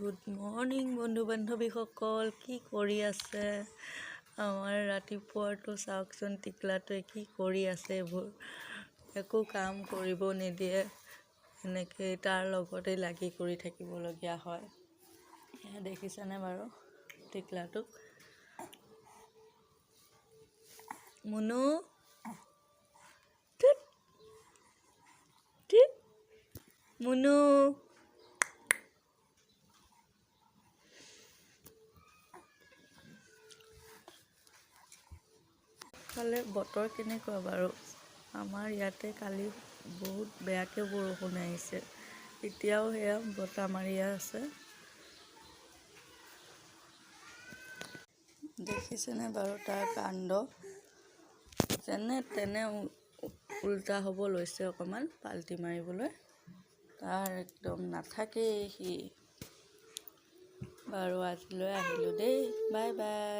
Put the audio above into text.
Good morning বন্ধু বান্ধৱীসকল, কি কৰি আছে? আমাৰ ৰাতিপুৱাৰটো চাওকচোন, টিকলাটোৱে কি কৰি আছে। এইবোৰ একো কাম কৰিব নিদিয়ে, এনেকৈ তাৰ লগতে লাগি কৰি থাকিবলগীয়া হয়। এয়া দেখিছেনে বাৰু টিকলাটোক? মুনু মুনু ফালে বতৰ কেনেকুৱা বাৰু? আমাৰ ইয়াতে কালি বহুত বেয়াকৈ বৰষুণ আহিছে, এতিয়াও সেয়া বতাহ মাৰি আছে। দেখিছেনে বাৰু তাৰ কাণ্ড? যেনে তেনে উল্টা হ'ব লৈছে, অকণমান পাল্টি মাৰিবলৈ। তাৰ একদম নাথাকেই সি। বাৰু আজিলৈ আহিলোঁ দেই, বাই বাই।